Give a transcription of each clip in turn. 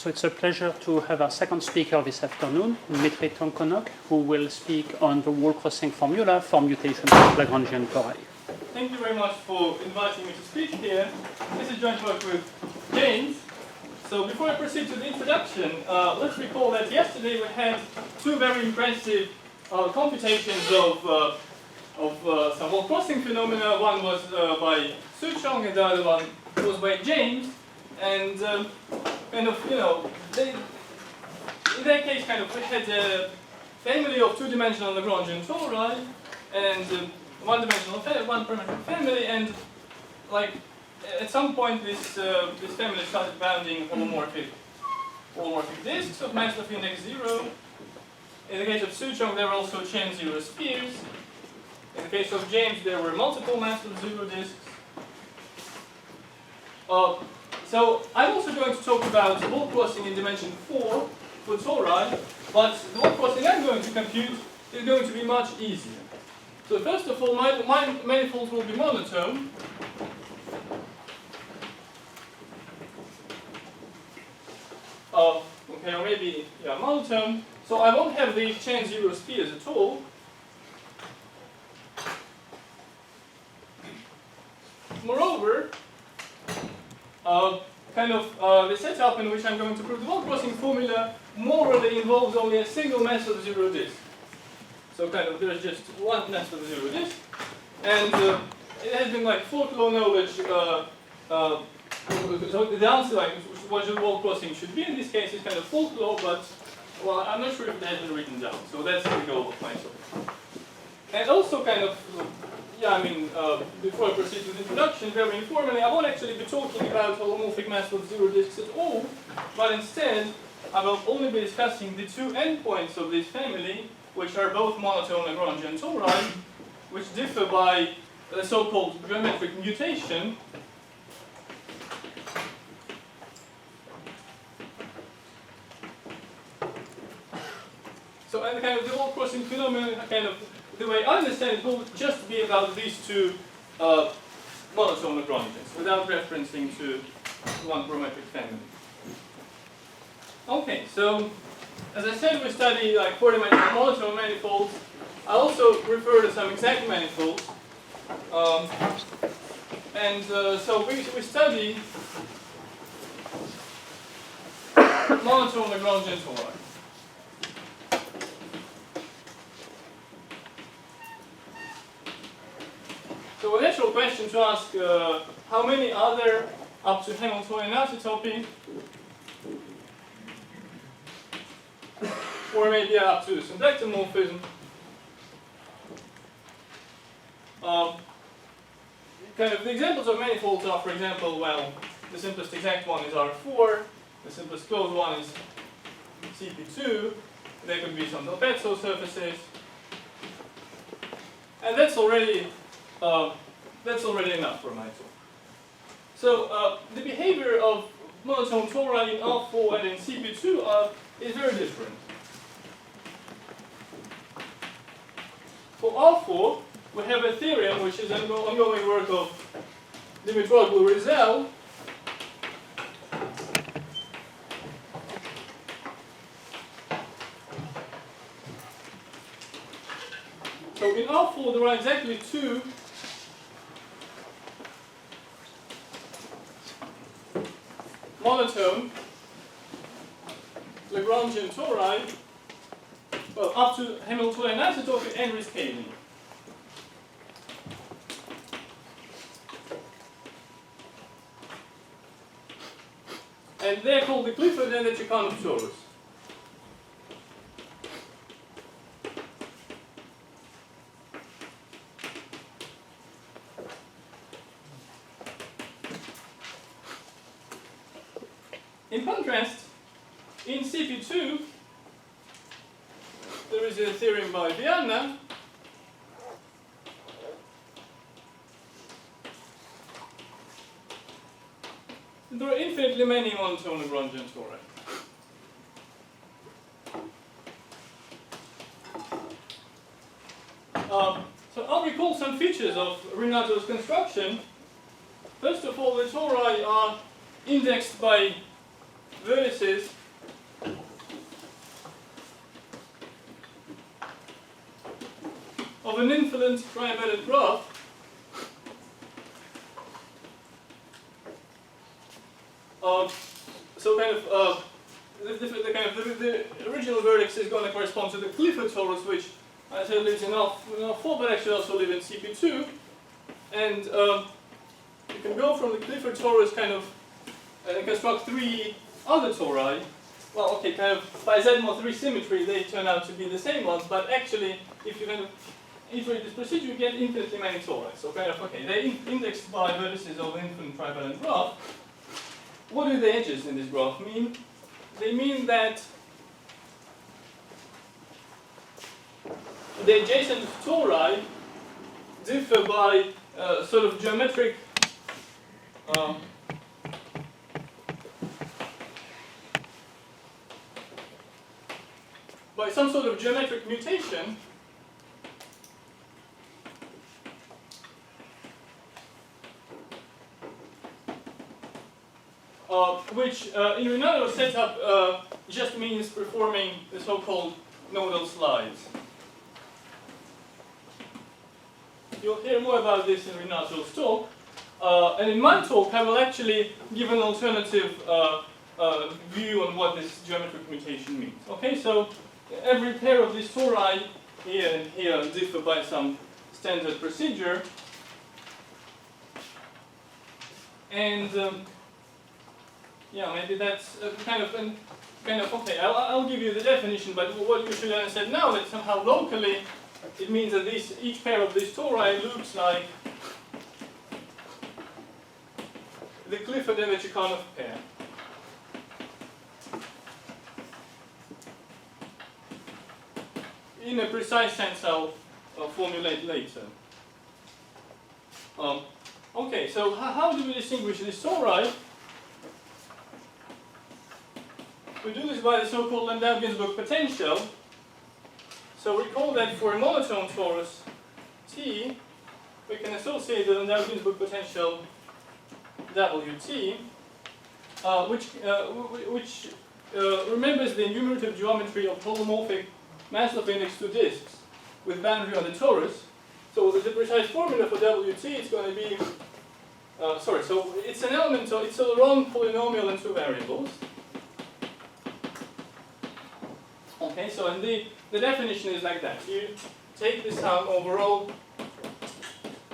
So it's a pleasure to have our second speaker this afternoon, Tonkonog, who will speak on the wall-crossing formula for mutations of Lagrangian tori. Thank you very much for inviting me to speak here. This is joint work with James. So before I proceed to the introduction, let's recall that yesterday we had two very impressive computations of some wall-crossing phenomena. One was by Chong and the other one was by James. And in that case, we had a family of two-dimensional Lagrangian tori and one-dimensional one-parametric family, and at some point this family started bounding holomorphic disks of mass of index 0. In the case of Chong, there were also chain 0 spheres. In the case of James, there were multiple mass of 0 disks. So I'm also going to talk about wall crossing in dimension 4 for tori, but the wall crossing I'm going to compute is going to be much easier. So first of all, my manifolds will be monotone. Or maybe monotone. So I won't have the chain 0 spheres at all. Moreover, the setup in which I'm going to prove the wall crossing formula morally involves only a single mass of 0 disk. So there's just one mass of 0 disk, and it has been folklore knowledge. So the answer, what the wall crossing should be in this case, is folklore, but well, I'm not sure if it has been written down. So that's the goal of my talk. And also before I proceed with the introduction, very informally, I won't actually be talking about holomorphic mass of 0 disks at all, but instead I will only be discussing the two endpoints of this family, which are both monotone Lagrangian tori, which differ by the so-called geometric mutation. So, and the wall crossing phenomenon, the way I understand it, will just be about these two monotone Lagrangians, without referencing to one parametric family. Okay, so as I said, we study 4-dimensional monotone manifolds. I also refer to some exact manifolds. So we study monotone Lagrangian tori. So a natural question to ask, how many are there up to Hamiltonian isotopy? Or maybe up to symplectomorphism. The examples of manifolds are, for example, the simplest exact one is R4, the simplest closed one is CP2, there could be some Del Pezzo surfaces, and that's already enough for my talk. So the behavior of monotone tori in R4 and in CP2 is very different. For R4, we have a theorem which is an ongoing work of Dimitroglu-Rizal. So in R4 there are exactly two monotone Lagrangian tori, up to Hamiltonian isotopy and rescaling. And they're called the Clifford and the Chicano torus. In contrast, in CP2, there is a theorem by Viana there are infinitely many monotone Lagrangian tori. So I'll recall some features of Renato's construction. First of all, the tori are indexed by vertices of an infinite trivalent graph, so kind of the original vertex is going to correspond to the Clifford torus, which I said lives in R4, but actually also live in CP2, and you can go from the Clifford torus kind of and construct three other tori. Well, okay, kind of by Z-mod 3 symmetry, they turn out to be the same ones, but actually, if you kind of iterate this procedure, you get infinitely many tori. So kind of, okay, they're indexed by vertices of an infinite trivalent graph. What do the edges in this graph mean? They mean that the adjacent tori differ by sort of geometric by some sort of geometric mutation which in another setup just means performing the so-called nodal slides. You'll hear more about this in Renato's talk. And in my talk, I will actually give an alternative view on what this geometric mutation means. Okay, so every pair of these tori here and here differ by some standard procedure. And yeah, maybe that's kind of okay. I'll give you the definition, but what you should understand now that somehow locally it means that each pair of these tori looks like the Clifford and the Tonkonog pair. In a precise sense, I'll formulate later. Okay, so how do we distinguish these tori? We do this by the so-called Lagrangian potential. So recall that for a monotone torus T, we can associate the Lagrangian potential Wt, which remembers the enumerative geometry of holomorphic Maslov index to disks with boundary on the torus. So the precise formula for Wt is going to be, so it's an element, so it's a wrong polynomial in two variables. Okay, so and the definition is like that. You take the sum over all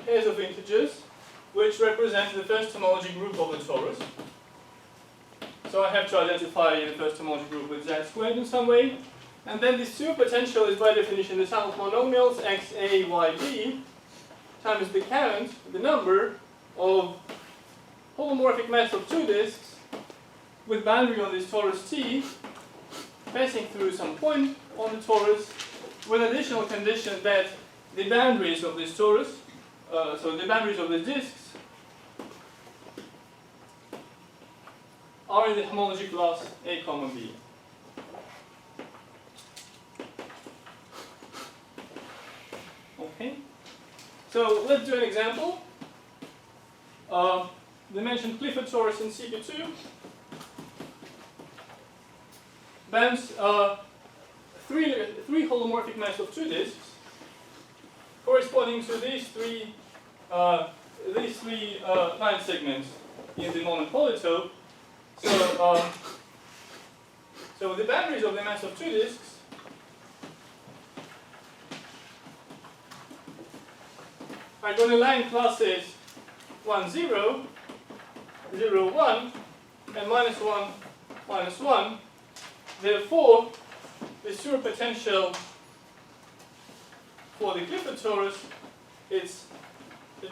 pairs of integers which represent the first homology group of the torus. So I have to identify the first homology group with z squared in some way. And then this superpotential is by definition the sum of monomials x, a, y, b times the count, the number of holomorphic mass of two disks with boundary on this torus T passing through some point on the torus with additional condition that the boundaries of this torus, so the boundaries of the disks, are in the homology class A, B. Okay, so let's do an example. They mentioned Clifford torus in CP2. Bounds three holomorphic mass of two disks, corresponding to these three line segments in the moment polytope. So the boundaries of the mass of two disks are going to line classes 1, 0, 0, 1, and -1, -1. Therefore, the superpotential for the Clifford torus, it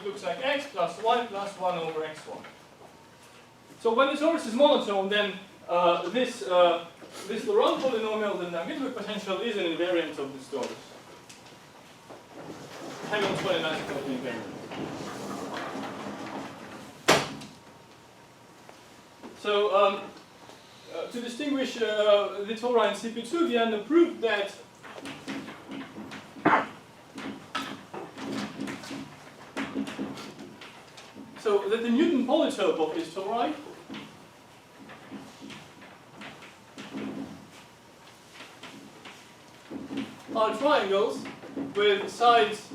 looks like x plus y plus 1 over x1. So when the torus is monotone, then this Laurent polynomial, the Lagrangian potential, is an invariant of this torus. Having 29 is going to be invariant. So to distinguish the tori in CP2, Vianna proved that the Newton polytope of this tori are triangles with sides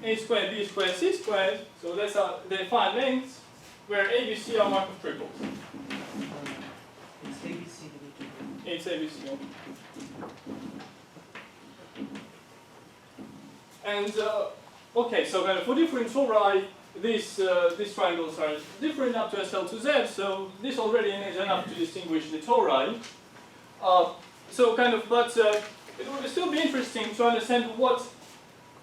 A squared, B squared, C squared. So that's our defined lengths where A, B, C are Markov triples. It's ABC. It's A, B, C. And okay, so then for different tori, these triangles are different up to SL to Z. So this already is enough to distinguish the tori. So kind of, but it would still be interesting to understand what,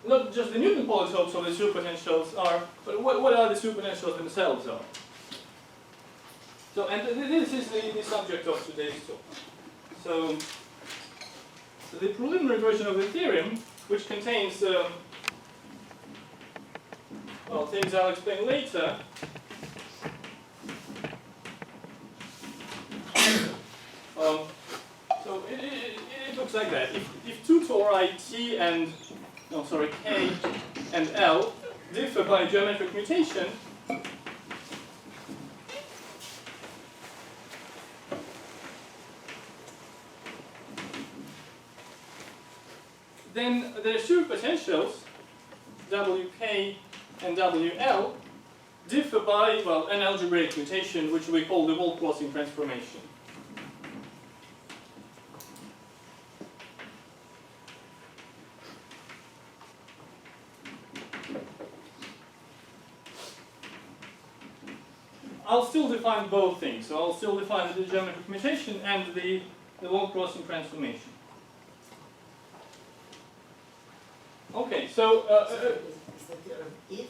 not just the Newton polytopes of the superpotentials are, but what are the superpotentials themselves are. So, and this is the subject of today's talk. So the preliminary version of the theorem, which contains, well, things I'll explain later. So it looks like that. If two tori T and, no, sorry, K and L differ by geometric mutation, then their superpotentials, WK and WL, differ by, well, an algebraic mutation, which we call the wall-crossing transformation. I'll still define both things. So I'll still define the geometric mutation and the wall-crossing transformation. Okay, so is the theorem if,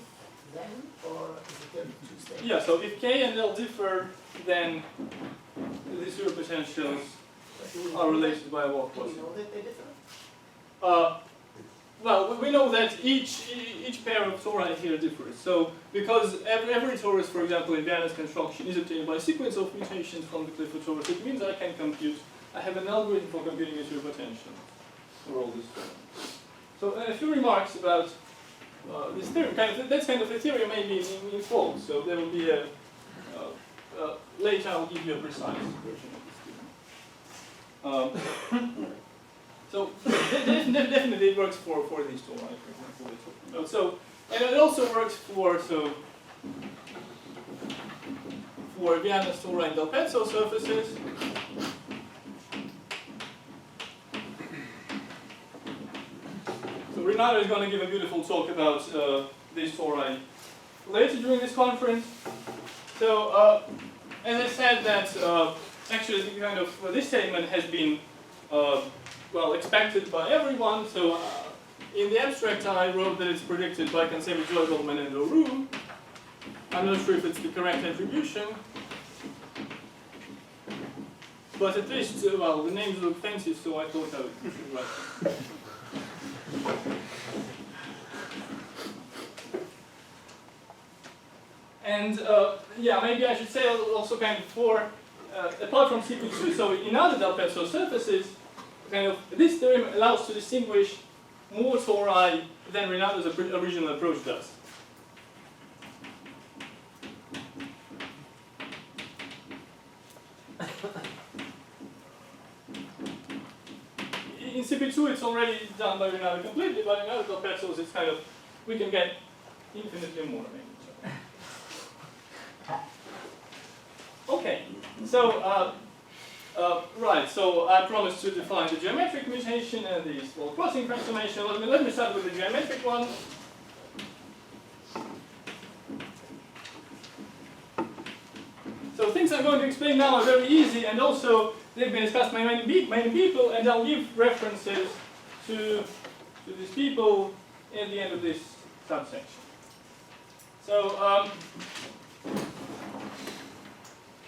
then, or is the theorem two statements? yeah, so if K and L differ, then the superpotentials are related by a Do we wall-crossing. know that they differ? Well, we know that each pair of tori here differs. So because every torus, for example, in Werners construction is obtained by a sequence of mutations from the Clifford torus, it means I can compute. I have an algorithm for computing a superpotential for all this stuff. So a few remarks about this theorem. That's kind of a theorem maybe in full. So there will be a later I'll give you a precise version of this theorem. So definitely it works for these two, right? For example, so and it also works for Werners tori and Del Pezzo surfaces. So Renato is going to give a beautiful talk about these tori later during this conference. So as I said, that actually kind of this statement has been well expected by everyone. So in the abstract, I wrote that it's predicted by Kansevi, Goldman, and O'Rourke. I'm not sure if it's the correct attribution, but at least well the names look fancy, so I thought I should write them. And yeah, maybe I should say also kind of for, apart from CP2, so in other Del Pezzo surfaces, kind of this theorem allows to distinguish more tori than Renato's original approach does. In CP2 it's already done by Renato completely, but in other Del Pezzos it's kind of, we can get infinitely more maybe. Okay, so right, so I promised to define the geometric mutation and the wall-crossing transformation. Let me start with the geometric one. So things I'm going to explain now are very easy, and also they've been discussed by many people, and I'll give references to these people at the end of this subsection. So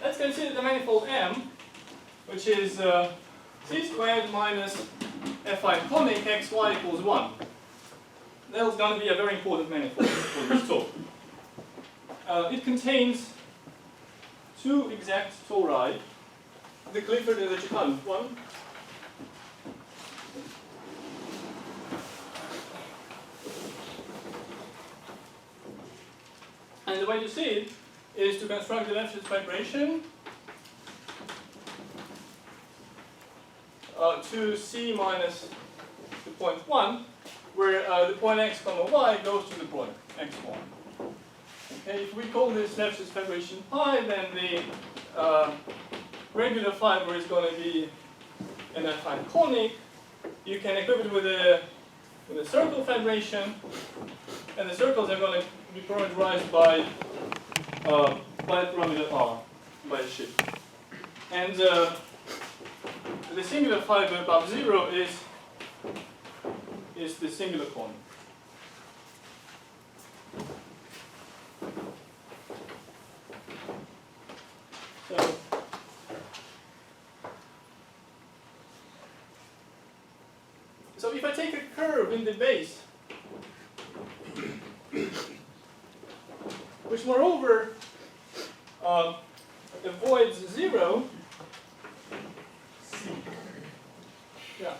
let's consider the manifold M, which is c squared minus fi conic xy equals 1. That's going to be a very important manifold for this talk. It contains two exact tori, the Clifford and the Japan one. And the way to see it is to construct the Lefschetz vibration to C minus 2.1 where the point x comma y goes to the point x1. Okay, if we call this Lefschetz vibration pi, then the regular fiber is going to be an affine conic. You can equip it with a circle vibration, and the circles are going to be parameterized by parameter r, by a shift. And the singular fiber above 0 is the singular conic. So if I take a curve in the base, which moreover avoids 0, yeah,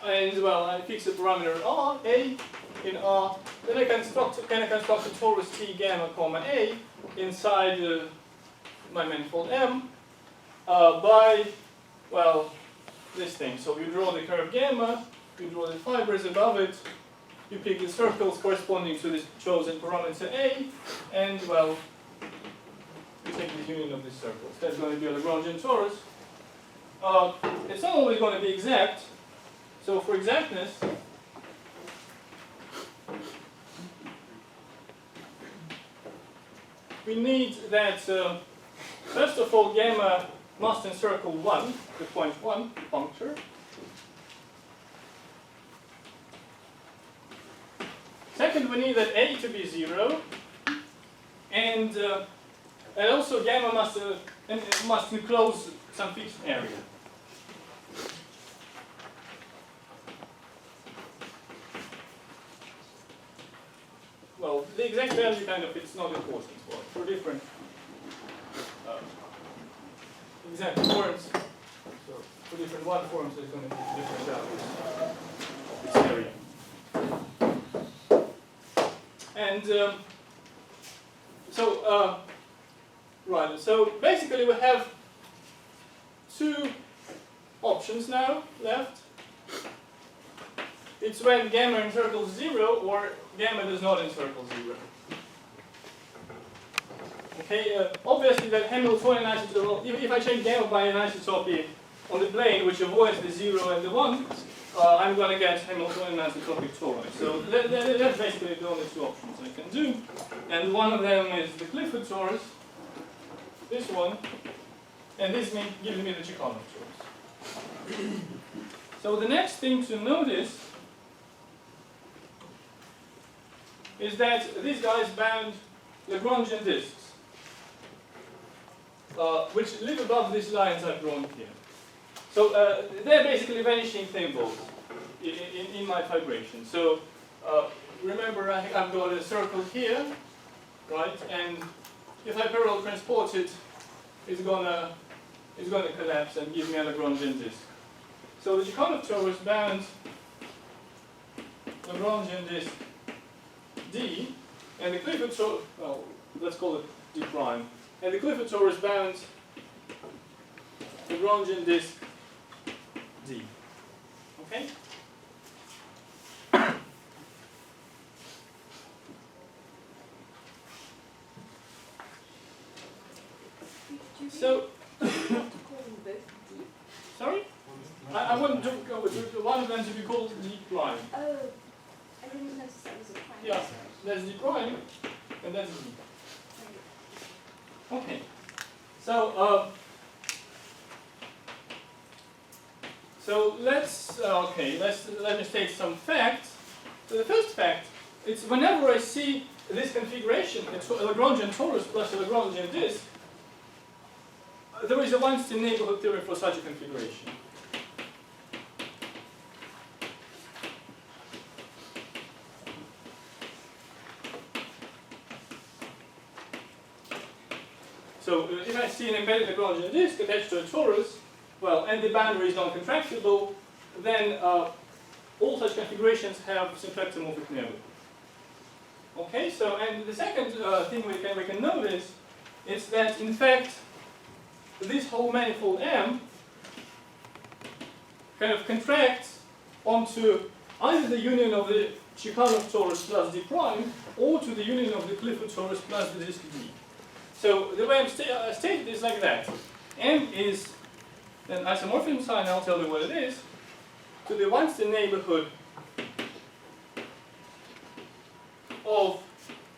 and well, I fix a parameter r, a in r, then I can construct a torus T gamma comma a inside my manifold M by, well, this thing. So you draw the curve gamma, you draw the fibers above it, you pick the circles corresponding to this chosen parameter A, and well, you take the union of these circles. That's going to be a Lagrangian torus. It's not always going to be exact. So for exactness, we need that, first of all, gamma must encircle 1, the point 1 puncture. Second, we need that A to be 0, and also gamma must enclose some fixed area. Well, the exact value kind of it's not important for different exact forms. So for different one forms, there's going to be different values of this area. And right. So basically, we have two options now left. It's when gamma encircles 0 or gamma does not encircle 0. Okay, obviously that Hamiltonian isotopy, if I change gamma by an isotopy on the plane which avoids the 0 and the 1, I'm going to get Hamiltonian isotopic tori. So that's basically the only two options I can do. And one of them is the Clifford torus, this one, and this gives me the Tonkonog torus. So the next thing to notice is that these guys bound Lagrangian disks, which live above these lines I've drawn here. So they're basically vanishing thimbles in my vibration. So remember, I've got a circle here, right? And if I parallel transport it, it's gonna collapse and give me a Lagrangian disk. So the Tonkonog torus bound Lagrangian disk D, and the Clifford torus, well, let's call it D prime, and the Clifford torus bound Lagrangian disk D. Okay? So, sorry? I want to go with one of them to be called D prime. Oh, I didn't notice that was a prime. Yeah, that's D prime, and that's D. Okay. So, let me state some facts. So the first fact is whenever I see this configuration, it's a Lagrangian torus plus a Lagrangian disk, there is a Weinstein neighborhood theory for such a configuration. So if I see an embedded Lagrangian disk attached to a torus, well, and the boundary is non-contractible, then all such configurations have symplectomorphic neighborhood. Okay, so and the second thing we can notice is that in fact this whole manifold M kind of contracts onto either the union of the Chichanov torus plus D prime, or to the union of the Clifford torus plus the disk D. So the way I'm stated is like that. M is an isomorphism sign, I'll tell you what it is, to the Weinstein neighborhood of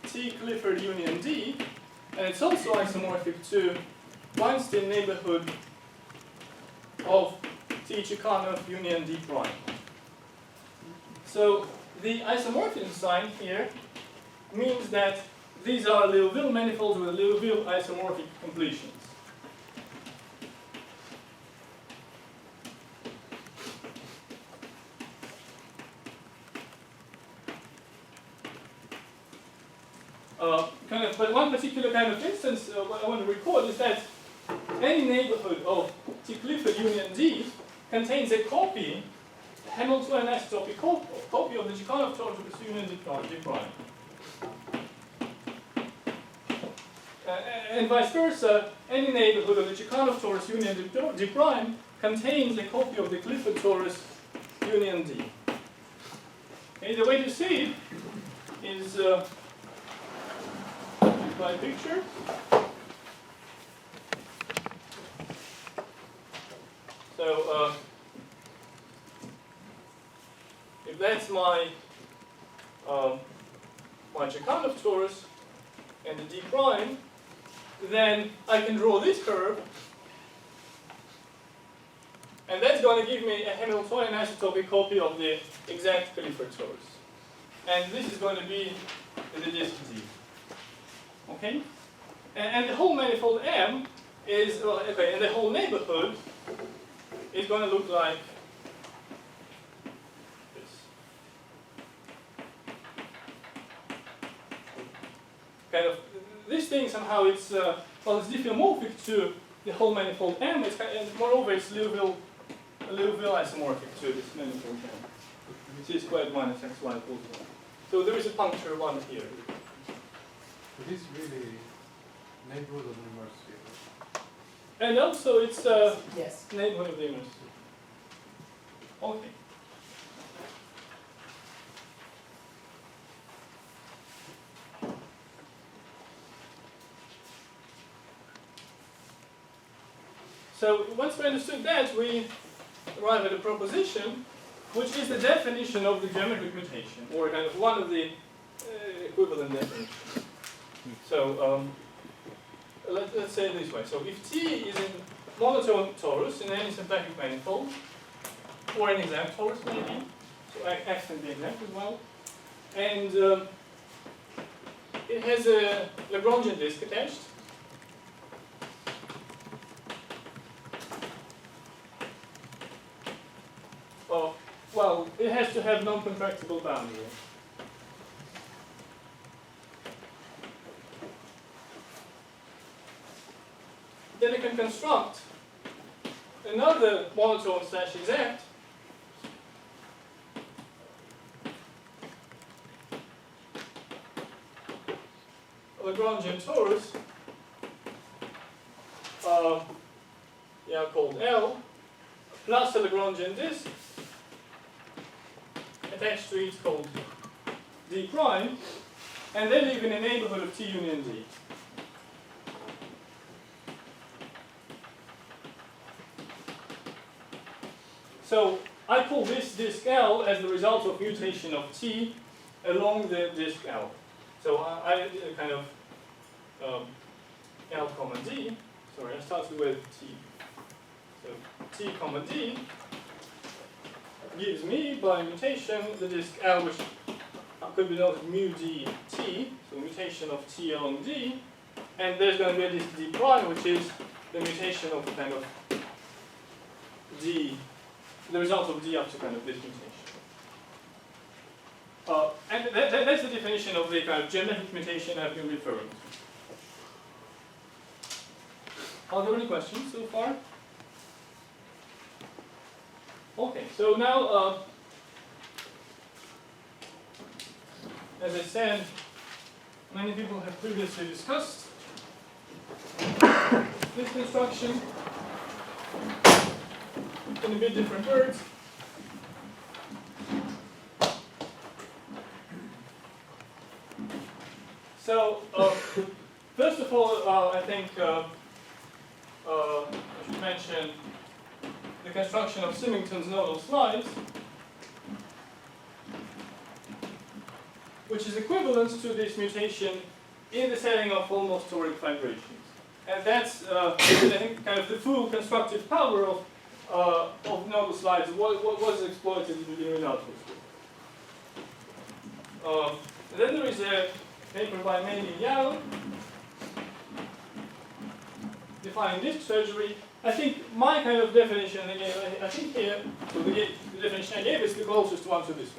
T Clifford union D, and it's also isomorphic to Weinstein neighborhood of T Chichanov union D prime. So the isomorphism sign here means that these are Liouville manifolds with Liouville isomorphic completions. But one particular kind of instance what I want to record is that any neighborhood of T Clifford union D contains a copy, Hamiltonian isotopic copy of the Chichanov torus union D prime. And vice versa, any neighborhood of the Chichanov torus union D prime contains a copy of the Clifford torus union D. Okay, the way to see it is by picture. So if that's my Chichanov torus and the D prime, then I can draw this curve, and that's going to give me a Hamiltonian isotopic copy of the exact Clifford torus. And this is going to be the disk D. Okay? And the whole manifold M is, well, okay, and the whole neighborhood is going to look like this. Kind of, this thing somehow it's, well, it's diffeomorphic to the whole manifold M, it's kind of, and moreover it's Liouville isomorphic to this manifold M. It is squared minus xy equals 1. So there is a puncture 1 here. It is really neighborhood of the inverse field. And also it's Yes. neighborhood of the inverse. Okay. So once we understood that, we arrive at a proposition which is the definition of the geometric mutation, or kind of one of the equivalent definitions. So let's say it this way. So if T is in monotone torus in any symplectic manifold, or an exact torus maybe, so X can be exact as well, and it has a Lagrangian disk attached. Well, it has to have non-contractible boundary. Then you can construct another monotone slash exact Lagrangian torus, called L, plus a Lagrangian disk attached to it called D prime, and they live in a neighborhood of T union D. So I call this disk L as the result of mutation of T along the disk L. So I did a kind of L comma D. Sorry, I started with T. So T comma D gives me, by mutation, the disk L, which could be noted mu D T, so mutation of T along D, and there's going to be a disk D prime, which is the mutation of kind of D, the result of D up to kind of this mutation. And that's the definition of the kind of geometric mutation I've been referring to. Are there any questions so far? Okay, so now, as I said, many people have previously discussed this construction in a bit different words. So, first of all, I think I should mention the construction of Symington's nodal slides, which is equivalent to this mutation in the setting of almost toric vibrations. And that's, I think, kind of the full constructive power of nodal slides, what was exploited in Rinaldo's work. Then there is a paper by Maney and Yao defining disk surgery. I think my kind of definition, again, I think here, so the definition I gave is the closest one to this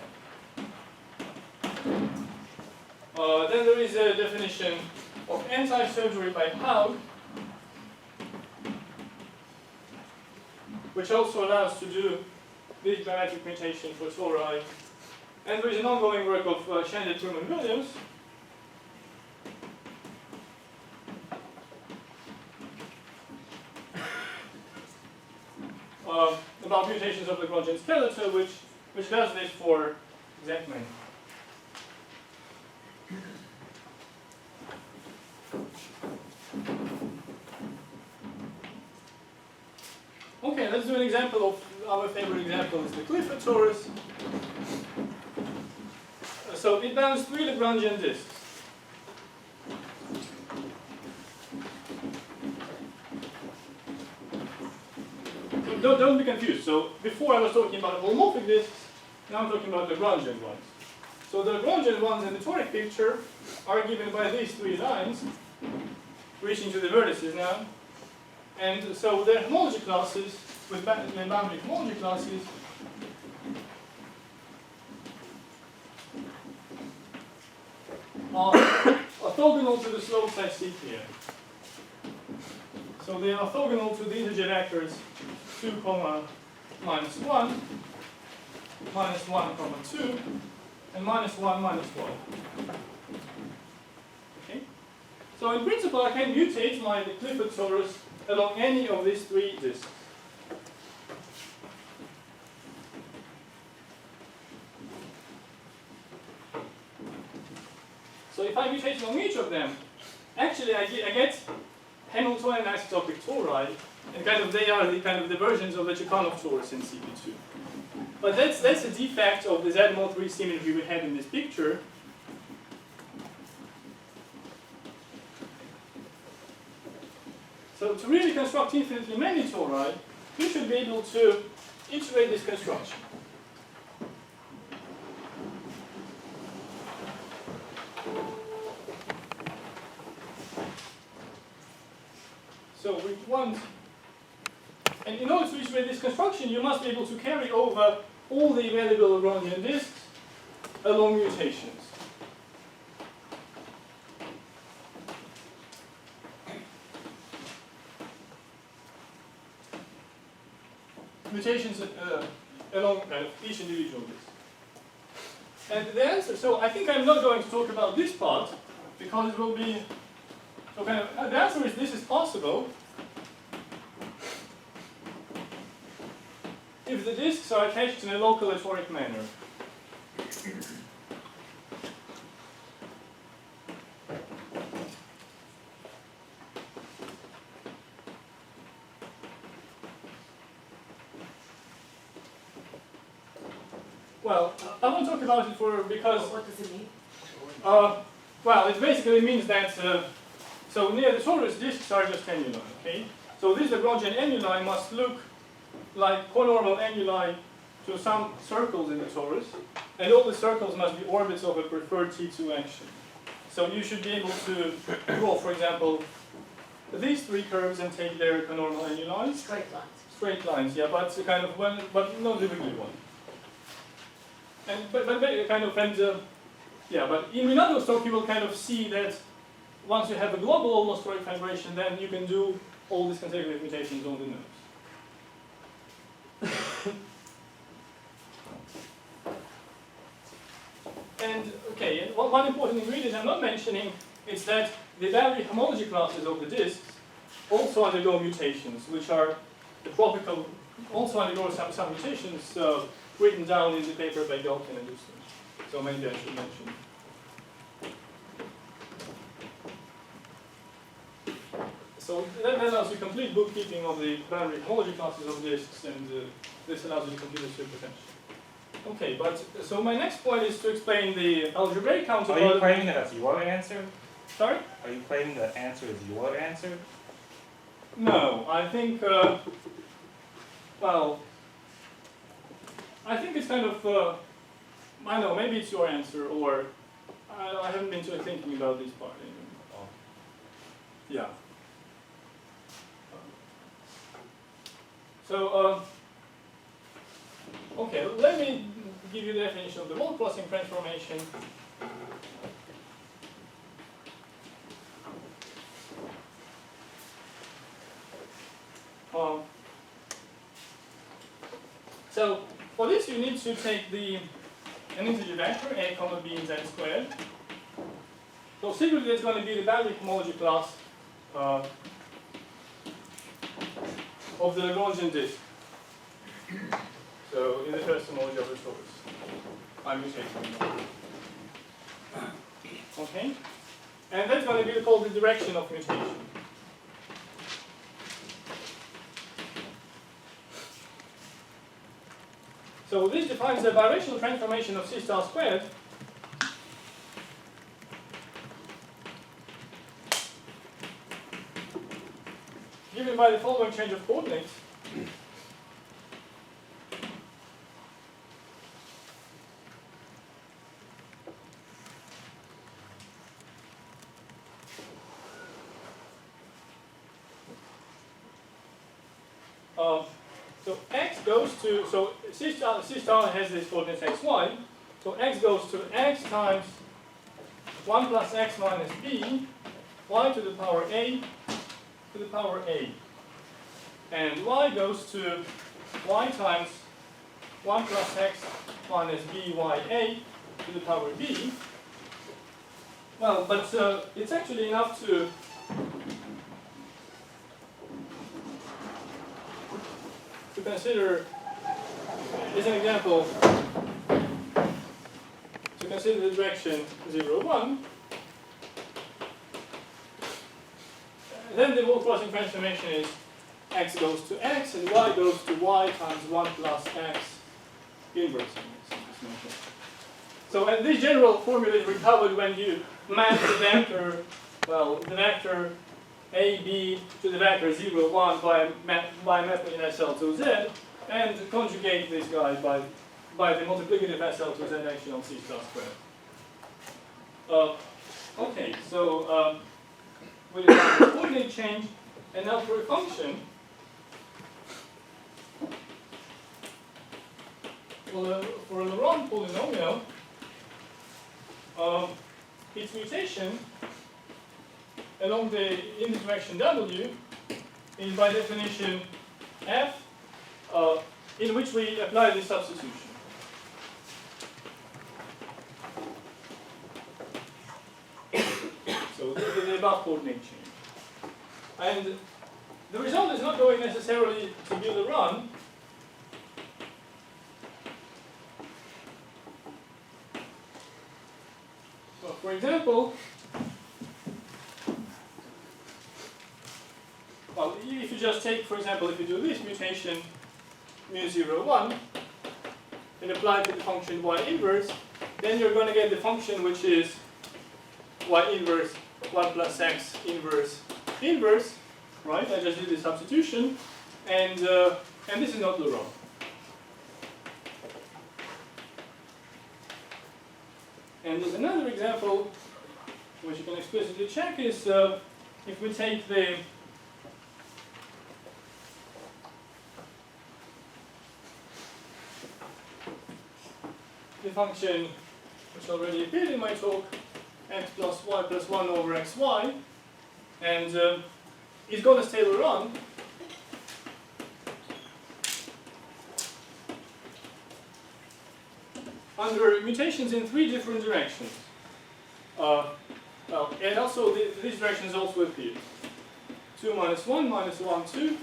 one. Then there is a definition of anti-surgery by Haug, which also allows to do this dramatic mutation for tori. And there is an ongoing work of Shanded, Truman, Williams, about mutations of the Lagrangian skeleton, which does this for exact manifold. Okay, let's do an example of our favorite example is the Clifford torus. So it bounds 3 Lagrangian disks. So don't be confused. So before I was talking about holomorphic disks, now I'm talking about Lagrangian ones. So the Lagrangian ones in the toric picture are given by these 3 lines, reaching to the vertices now. And so their homology classes, with boundary homology classes, are orthogonal to the slopes I see here. So they are orthogonal to the integer vectors 2, minus 1, minus 1, 2, and minus 1, minus 1. Okay? So in principle, I can mutate my Clifford torus along any of these 3 disks. So if I mutate along each of them, actually I get Hamiltonian isotopic tori, and kind of they are the versions of the Tonkonog torus in CP2. But that's a defect of the Z-mod3 symmetry we had in this picture. So to really construct infinitely many tori, you should be able to iterate this construction. So we want, and in order to iterate this construction, you must be able to carry over all the available Lagrangian disks along mutations. Mutations along each individual disk. And the answer, so I think I'm not going to talk about this part, because it will be, so the answer is this is possible if the disks are attached in a local toric manner. Well, I won't talk about it because. What does it mean? Well, it basically means that so near the torus, disks are just annuli. Okay, so this Lagrangian annuli must look like conormal annuli to some circles in the torus, and all the circles must be orbits of a preferred T2 action. So you should be able to draw, for example, these 3 curves and take their conormal annuli. Straight lines. Straight lines, yeah, but but not the wiggly one. And but in Rinaldo's talk you will kind of see that once you have a global almost toric vibration, then you can do all these consecutive mutations on the nodes. And okay, and one important ingredient I'm not mentioning is that the boundary homology classes of the disks also undergo mutations, which are the tropical, also undergo some mutations written down in the paper by Galkin and Houston. So maybe I should mention. So that allows you complete bookkeeping of the boundary homology classes of disks, and this allows you to compute the superpotential. Okay, but so my next point is to explain the algebraic counterpart. Are you claiming that that's your answer? Sorry? Are you claiming that answer is your answer? No, I think, well, I think it's kind of, I don't know, maybe it's your answer, or I haven't been really thinking about this part anymore. Oh. Yeah. So, okay, let me give you the definition of the wall crossing transformation. So for this you need to take an integer vector a comma b in z squared. So secretly there's going to be the boundary homology class of the Lagrangian disk. So in the first homology of the source, I'm mutating. Okay, and that's going to be called the direction of mutation. So this defines the birational transformation of C star squared given by the following change of coordinates. So x goes to, so C star has this coordinates xy, so x goes to x times 1 plus x minus b, y to the power a, to the power a. And y goes to y times 1 plus x minus b y a to the power b. Well, but it's actually enough to consider, as an example, to consider the direction 0, 1. Then the wall crossing transformation is x goes to x and y goes to y times 1 plus x inverse. So and this general formula is recovered when you map the vector, well, the vector a, b to the vector 0, 1 by mapping in SL to Z, and conjugate this guy by the multiplicative SL to Z action on C star squared. Okay, so we define the coordinate change, and now for a function, well, for a Laurent polynomial, its mutation along in the direction W is by definition f, in which we apply this substitution. So the above coordinate change. And the result is not going necessarily to be the run. So for example, well, if you just take, for example, if you do this mutation mu 0, 1 and apply to the function y inverse, then you're going to get the function which is y inverse 1 plus x inverse inverse, right? I just did the substitution, and this is not Laurent. And there's another example which you can explicitly check is if we take the function which already appeared in my talk, x plus y plus 1 over xy, and is going to stay Laurent. Under mutations in 3 different directions. Well, and also these directions also appear. 2 minus 1, minus 1, 2,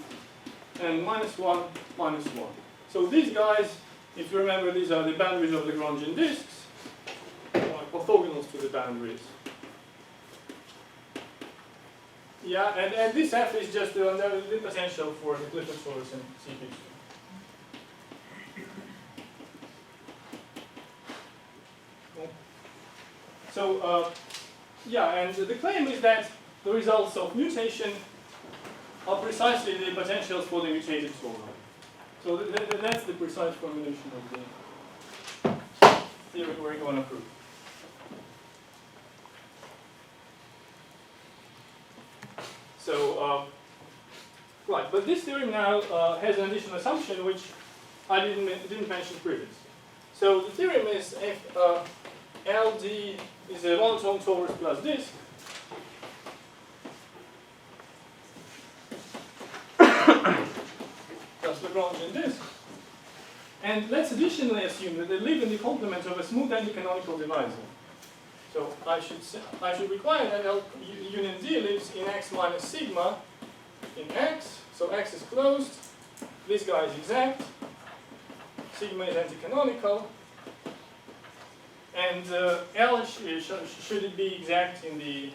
and minus 1, minus 1. So these guys, if you remember, these are the boundaries of Lagrangian disks, orthogonals to the boundaries. Yeah, and this F is just the potential for the Clifford source in CP2. So, yeah, and the claim is that the results of mutation are precisely the potentials for the mutated tori. So that's the precise formulation of the theory we're going to prove. So, right, but this theorem now has an additional assumption which I didn't mention previously. So the theorem is if LD is a monotone torus plus disk, plus Lagrangian disk. And let's additionally assume that they live in the complement of a smooth anti-canonical divisor. So I should require that L union D lives in X minus sigma in X. So X is closed. This guy is exact. Sigma is anti-canonical. And L should it be exact in the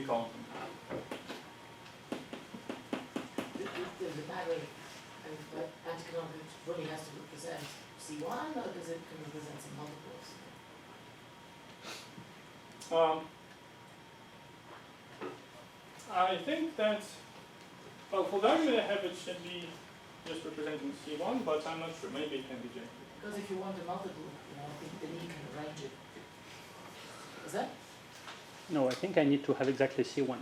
complement? Does it matter if that anti-canonical really has to represent C1, or does it can represent some multiples? I think that, well, for the argument I have, it should be just representing C1, but I'm not sure. Maybe it can be J. Because if you want a multiple, I think then you can arrange it. Is that? No, I think I need to have exactly C1.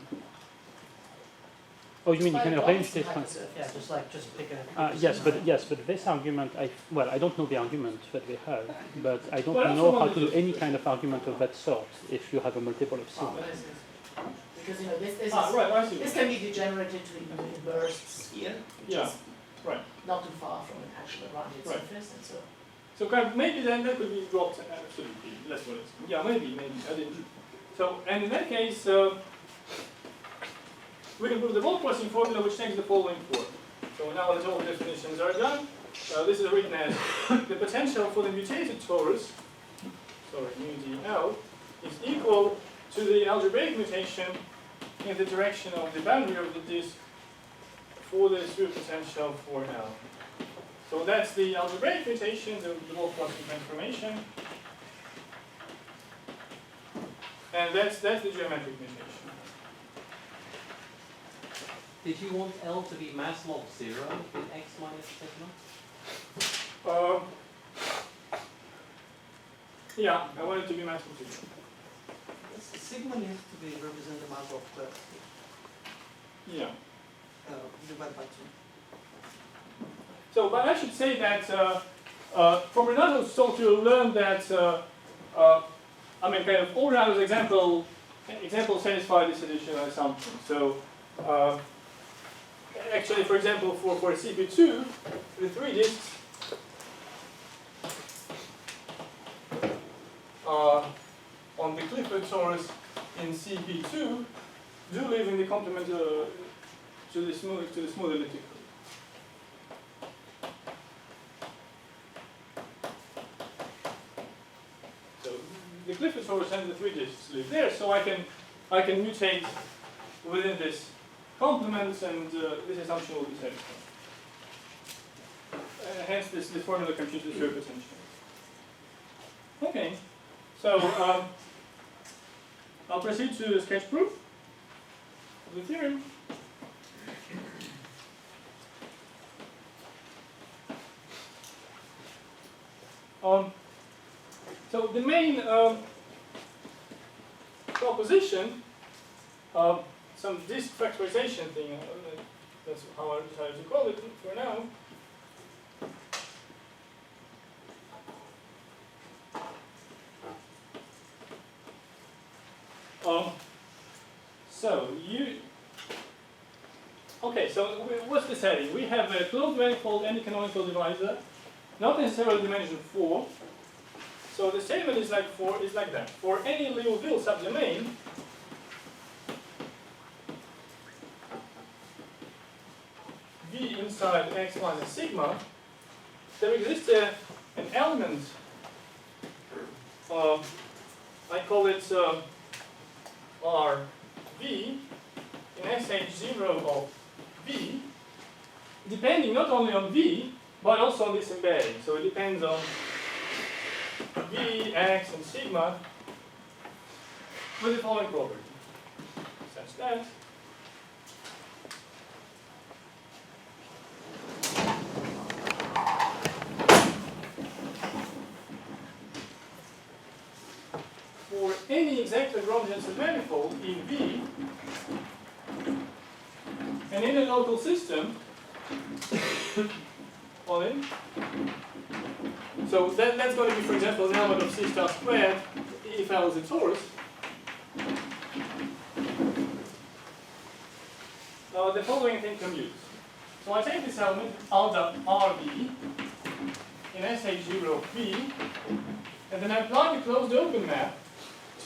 Oh, you mean you can arrange this one? Yeah, just pick a. Yes, but this argument, I don't know the argument that they have, but I don't Well, know that's how the to one do any kind of argument of that sort if you have a multiple of C1. Because this Right, I see. this can be degenerated to a burst sphere, which Yeah, is right. not too far from an actual Lagrangian Right. surface, and so. So kind of maybe then that could be dropped absolutely. That's what it's. Yeah, maybe I didn't. So and in that case, we can prove the Wall crossing formula, which takes the following form. So now that all the definitions are done, this is written as the potential for the mutated torus, sorry, mu dl, is equal to the algebraic mutation in the direction of the boundary of the disk for the sphere potential for L. So that's the algebraic mutation, the Wall crossing transformation, and that's the geometric mutation. Did you want L to be mass log 0 in X minus sigma? Yeah, I want it to be mass of 0. Sigma needs to be represent the mass of Yeah. divided by 2. So, but I should say that from Renato's talk you'll learn that I mean, kind of all Renato's examples satisfy this additional assumption. So, actually, for example, for CP2, the 3 disks on the Clifford torus in CP2 do live in the complement to the smooth elliptic. So the Clifford torus and the 3 disks live there, so I can mutate within this complement, and this assumption will be satisfied. Hence, this formula computes the sphere potential. Okay, so I'll proceed to the sketch proof of the theorem. So the main proposition, some disk factorization thing, that's how I decided to call it for now. So what's the setting? We have a closed manifold anti-canonical divisor, not necessarily dimension 4. So the statement is like that. For any Liouville subdomain, V inside X minus sigma, there exists an element, I call it RV, in SH0 of V, depending not only on V, but also on this embedding. So it depends on V, X, and sigma with the following property, such that for any exact Lagrangian submanifold in V and in a local system, all in. So that's going to be, for example, an element of C star squared if L is a torus. The following thing commutes. So I take this element, R dot RV, in SH0 V, and then I apply the closed open map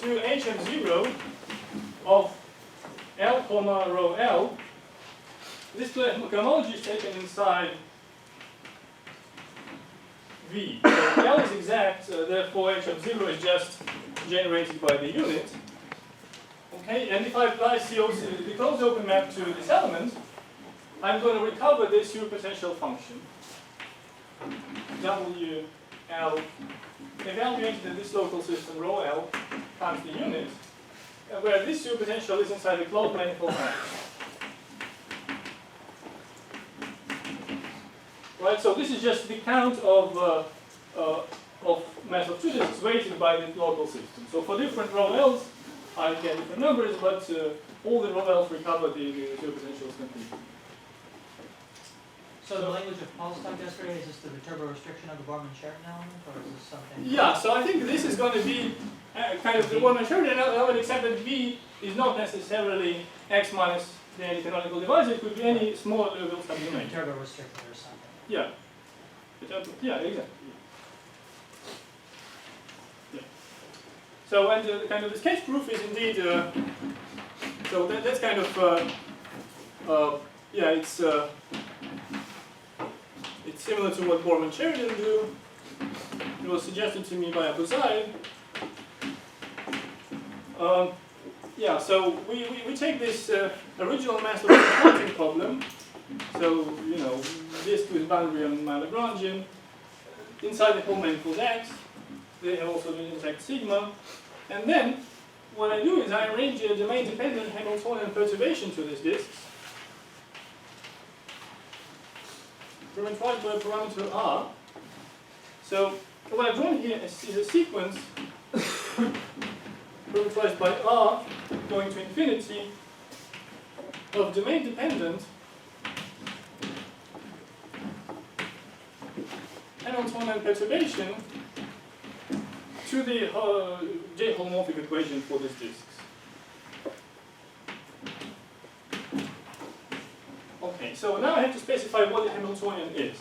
to HF0 of L, rho L. This cohomology is taken inside V. So L is exact, therefore HF0 is just generated by the unit. Okay, and if I apply COC, the closed open map to this element, I'm going to recover this potential function. W L evaluated in this local system, rho L times the unit, where this potential is inside the closed manifold map. Right, so this is just the count of mass of two disks weighted by the local system. So for different rho L's, I get different numbers, but all the rho L's recover the two potentials completely. So the language of Paul's talk yesterday is just the turbo restriction of the Borman-Sheridan element, or is this something? Yeah, so I think this is going to be kind of the Borman-Sheridan element, except that V is not necessarily X minus the any canonical divisor. It could be any small level subdomain. Turbo restricted or something. Yeah. Yeah, exactly. Yeah. So, and kind of the sketch proof is indeed. So that's kind of. Yeah, it's similar to what Borman-Sheridan do. It was suggested to me by Abuzai. Yeah, so we take this original mass of the quantum problem. So, you know, this with boundary on my Lagrangian. Inside the whole manifold X, they have also the exact sigma. And then, what I do is I arrange a domain-dependent Hamiltonian perturbation to this disk, parameterized by a parameter R. So, what I've drawn here is a sequence parameterized by R going to infinity of domain-dependent Hamiltonian perturbation to the J-holomorphic equation for these disks. Okay, so now I have to specify what the Hamiltonian is.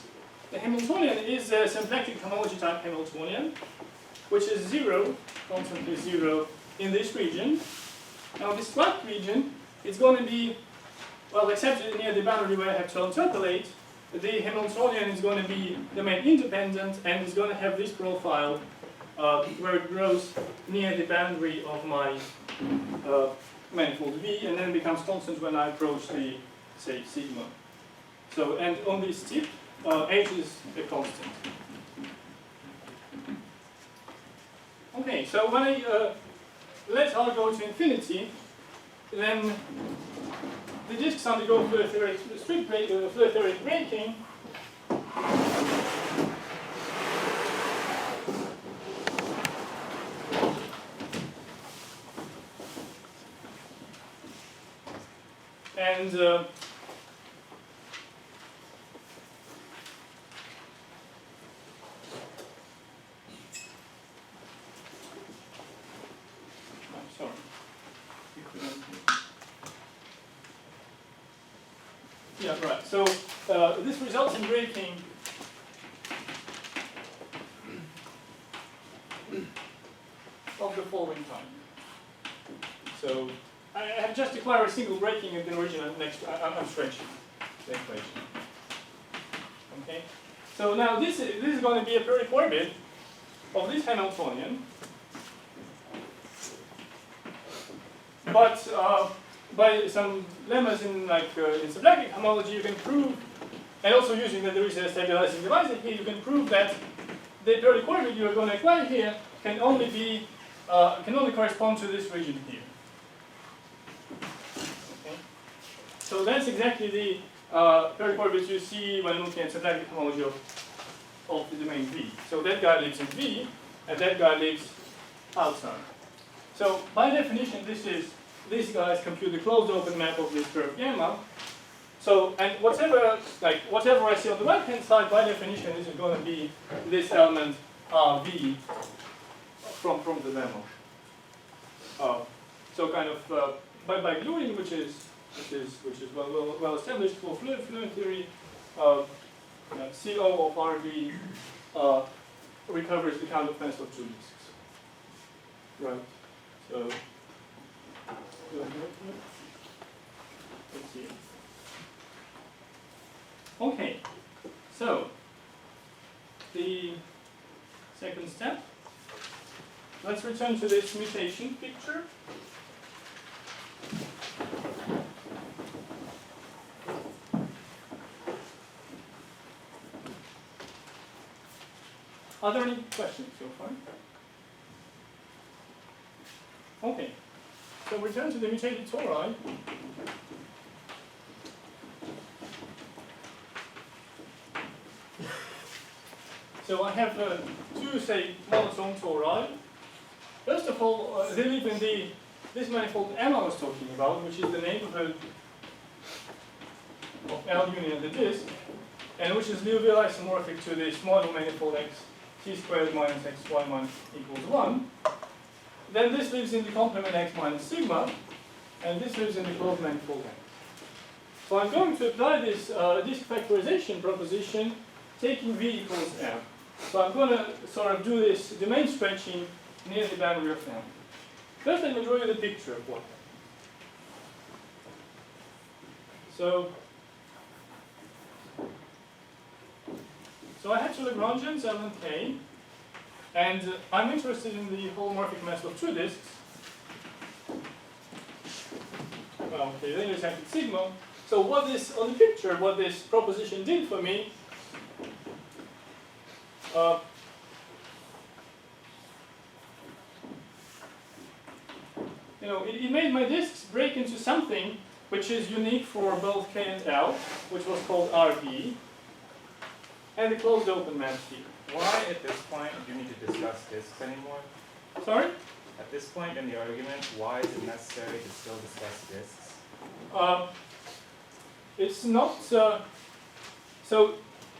The Hamiltonian is a symplectic homology type Hamiltonian, which is zero, constantly zero, in this region. Now this flat region is going to be, well, except near the boundary where I have to interpolate, the Hamiltonian is going to be domain independent and is going to have this profile where it grows near the boundary of my manifold V and then becomes constant when I approach the, say, sigma. So, and on this tip, H is a constant. Okay, so when I let R go to infinity, then the disks undergo Floer theoretic breaking. And sorry. Yeah, right. So this results in breaking of the following time. So I have just declared a single breaking of the original next. I'm stretching the equation. Okay. So now this is going to be a periodic orbit of this Hamiltonian, but by some lemmas in in symplectic homology, you can prove, and also using that there is a stabilizing divisor here, you can prove that the periodic orbit you are going to acquire here can only correspond to this region here. Okay. So that's exactly the periodic orbit you see when looking at symplectic homology of the domain V. So that guy lives in V, and that guy lives outside. So by definition, these guys compute the closed open map of this curve gamma. So, and whatever I see on the right hand side, by definition, this is going to be this element V from the demo. So kind of by gluing, which is well established for fluid theory, CO of RV recovers the count of mass of two disks. Right. So let's see. Okay. So the second step. Let's return to this mutation picture. Are there any questions so far? Okay. So return to the mutated tori. So I have two, say, monotone tori. First of all, they live in this manifold M I was talking about, which is the neighborhood of L union the disk, and which is Liouville isomorphic to this model manifold x t squared minus xy minus equals 1. Then this lives in the complement x minus sigma, and this lives in the closed manifold x. So I'm going to apply this disk factorization proposition taking V equals M. So I'm going to sort of do this domain stretching near the boundary of M. First, let me draw you the picture of what. So I have two Lagrangians, L and K, and I'm interested in the holomorphic mass of two disks. Well, okay, then it's acted sigma. So what this, on the picture, what this proposition did for me, it made my disks break into something which is unique for both K and L, which was called RV, and the closed open map here. Why at this point do you need to discuss disks anymore? Sorry? At this point in the argument, why is it necessary to still discuss disks? It's not,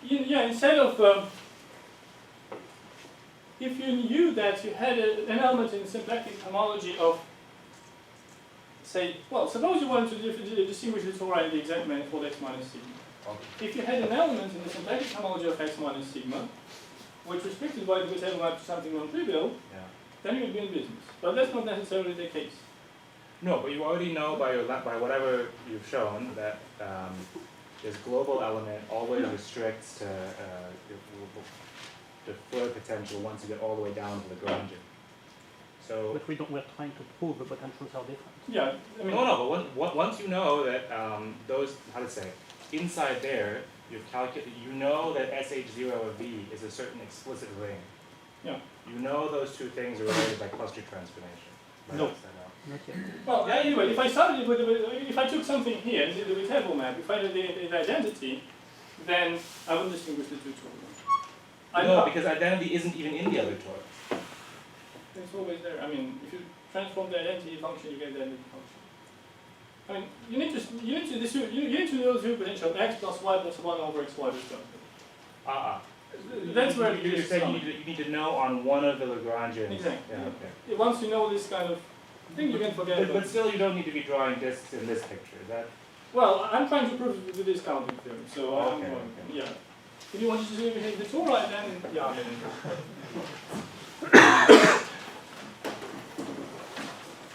instead of, if you knew that you had an element in symplectic homology of, say, well, suppose you wanted to distinguish the tori in the exact manifold x minus sigma. Okay. If you had an element in the symplectic homology of x minus sigma, which restricted by the table map to something non-trivial, then you would be in business. But that's not necessarily the case. No, but you already know by whatever you've shown that this global element always restricts to the fluid potential once you get all the way down to the Lagrangian. So. But we're trying to prove the potentials are different. Yeah, I mean. But once you know that those, how to say, inside there, you've calculated, you know that SH0 of V is a certain explicit ring. Yeah. You know those two things are related by cluster transformation. No. Not yet. Well, anyway, if I took something here, the table map, if I did the identity, then I wouldn't distinguish the two tori. No, because identity isn't even in the other tori. It's always there. I mean, if you transform the identity function, you get the identity function. I mean, you need to know the potential of x plus y plus 1 over xy disjunct. That's where you're saying you need to know on one of the Lagrangians. Exactly. Yeah, okay. Once you know this kind of thing, you can forget. But still, you don't need to be drawing disks in this picture. Is that? Well, I'm trying to prove the discounting theorem, so Okay. yeah. If you want to see the tori, then yeah.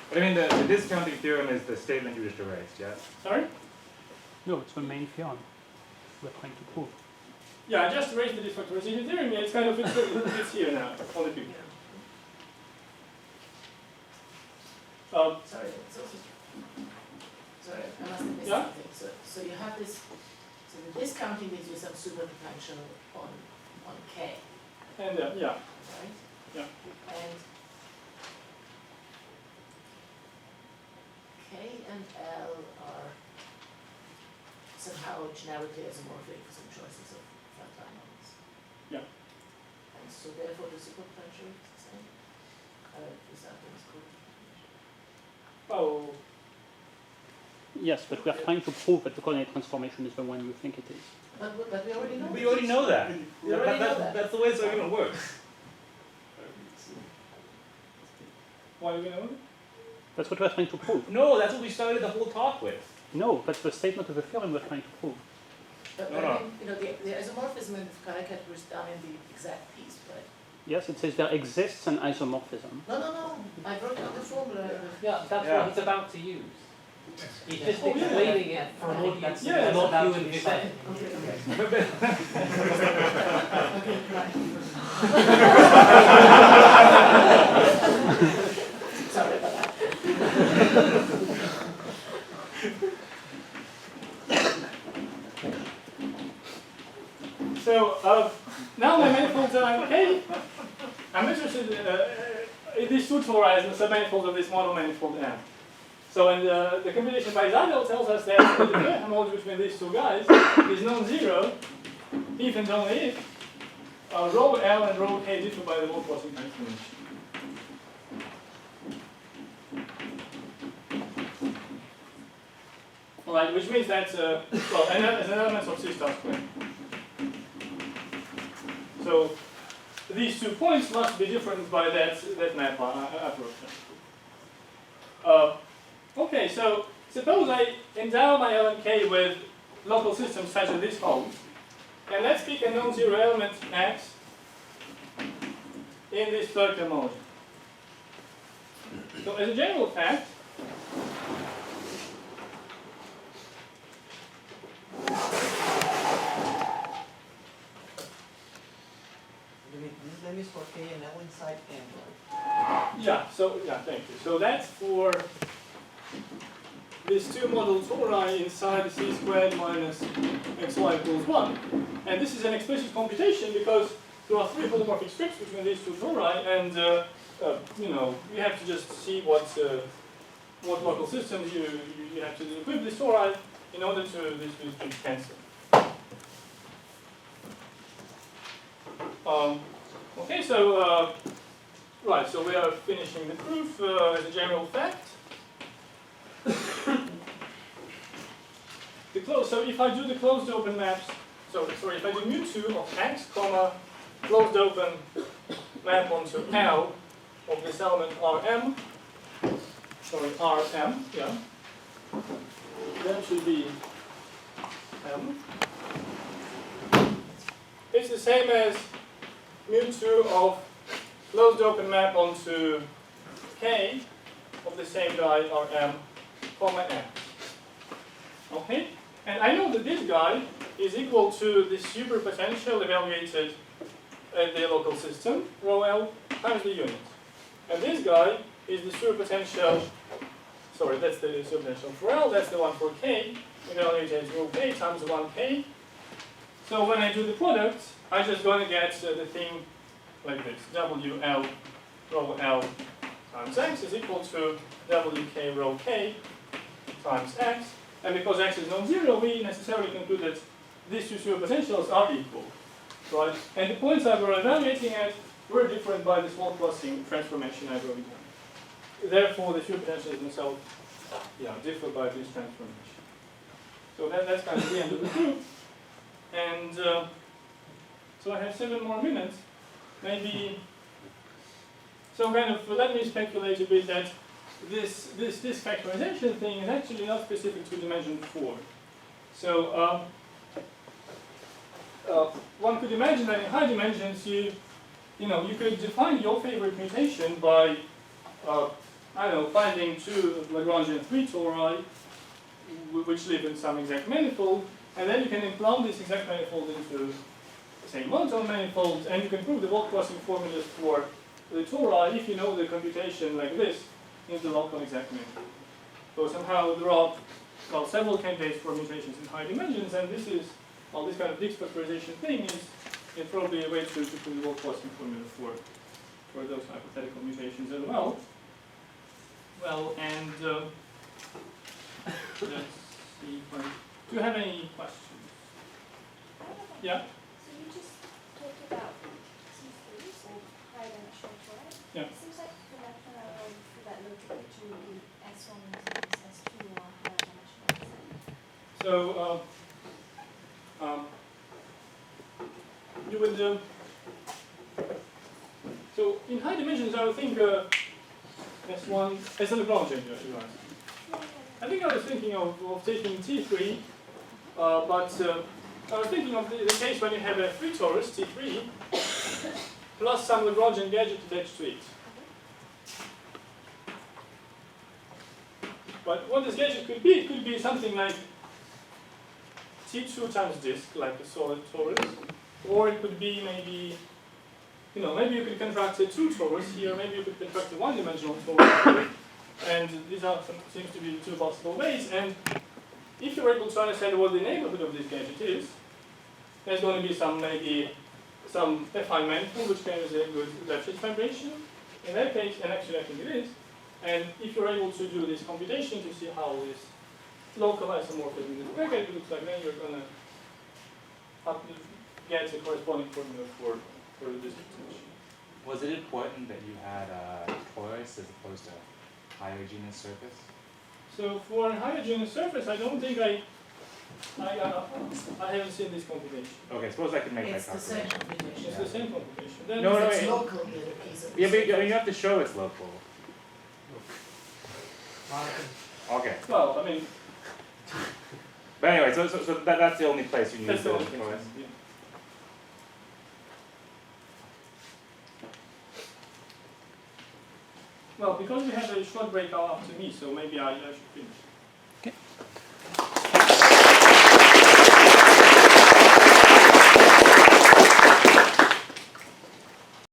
But I mean, the discounting theorem is the statement you just erased, yes? Sorry? No, it's the main theorem we're trying to prove. Yeah, I just erased the disfactorization theorem. Yeah, it's kind of it's here now on the picture. Sorry, it's also, Sorry, I must have missed Yeah? something. So you have this, so the discounting gives you some superpotential on K, And yeah, right? Yeah. And K and L are somehow generically isomorphic for some choices of flatline models. Yeah. And so therefore the superpotential is the same? Is that what it's called? oh, Yes, but we are trying to prove that the coordinate transformation is the one you think it is. But we already know. We already know that. We already know that. That's the way this argument works. why do we know? That's what we're trying to prove. No, that's what we started the whole talk with. No, that's the statement of the theorem we're trying to prove. But No, I no. mean, you know, the isomorphism in Karakhat was done in the exact piece, right? Yes, it says there exists an isomorphism. No. I wrote down the formula. Yeah, that's Yeah. what he's about to use. He's just Oh, yeah. explaining it for an audience Yeah, that's it's not about you to and be said. Okay, right. Sorry about that. So now my manifolds are okay. I'm interested in these two tori as the submanifold of this monomanifold M. So and the computation by Zadel tells us that the differential homology between these two guys is non-zero if and only if rho L and rho K differ by the whole crossing transformation. Alright, which means that, well, an element of C star squared. So these 2 points must be different by that map approach. Okay, so suppose I endow my LMK with local systems such as this holds, and let's pick a non-zero element X in this third homology. So as a general fact, Let me store K and L inside N. yeah, thank you. So that's for these two model tori inside C squared minus xy equals 1. And this is an explicit computation because there are 3 holomorphic strips between these two tori, and you know, you have to just see what local systems you have to equip this tori in order to these strips cancel. Okay, so right, so we are finishing the proof as a general fact. So if I do the closed open maps, sorry, if I do mu2 of x, comma, closed open map onto L of this element Rm, sorry, Rm, yeah, then should be M. It's the same as mu2 of closed open map onto K of the same guy Rm, comma M. Okay? And I know that this guy is equal to the superpotential evaluated at the local system, rho L times the unit. And this guy is the superpotential, sorry, that's the superpotential for L, that's the one for K, evaluated as rho K times 1K. So when I do the product, I'm just going to get the thing like this. WL rho L times X is equal to WK rho K times X. And because X is non-zero, we necessarily conclude that these two superpotentials are equal. Right? And the points I were evaluating at were different by the small crossing transformation I wrote down. Therefore, the superpotentials themselves differ by this transformation. So that's kind of the end of the proof. And so I have 7 more minutes. Maybe, so kind of let me speculate a bit that this factorization thing is actually not specific to dimension 4. So one could imagine that in high dimensions you could define your favorite mutation by I don't know, finding 2 Lagrangian 3 tori which live in some exact manifold, and then you can implant this exact manifold into say monotone manifolds, and you can prove the Volt crossing formulas for the tori if you know the computation like this in the local exact manifold. So somehow there are well, several candidates for mutations in high dimensions, and this is, well, this kind of Dix factorization thing is probably a way to put the whole crossing formula for those hypothetical mutations as well. Well, and let's see. Do you have any questions? Yeah? So you just talked about T3s or higher dimensional tori. Yeah. It seems like for that for that local picture would be S1 and S2 or higher dimensional. So you would so in high dimensions I would think S1 as a Lagrangian, you asked. I think I was thinking of taking T3, but I was thinking of the case when you have a free torus, T3, plus some Lagrangian gadget attached to it. But what this gadget could be, it could be something like T2 times disk, like a solid torus, or it could be maybe, maybe you could contract a 2 torus here, maybe you could contract a one-dimensional torus here, and these are seems to be the two possible ways. And if you're able to understand what the neighborhood of this gadget is, there's going to be maybe some affine manifold which carries a good redshift vibration. In that case, and actually I think it is, and if you're able to do this computation to see how this local isomorphism in the bracket looks like, then you're going to get a corresponding formula for this extension. Was it important that you had a torus as opposed to homogeneous surface? So for a homogeneous surface, I don't think I haven't seen this computation. Okay, suppose I could make It's that the same calculation. computation. It's the same computation. Then No, If it's wait. local, then a piece of Yeah, but you have to show it's local. Okay. well, I mean, But anyway, so that's the only place you need that's the the only thing. torus. Yeah. Well, because we have a short break after me, so maybe I should finish.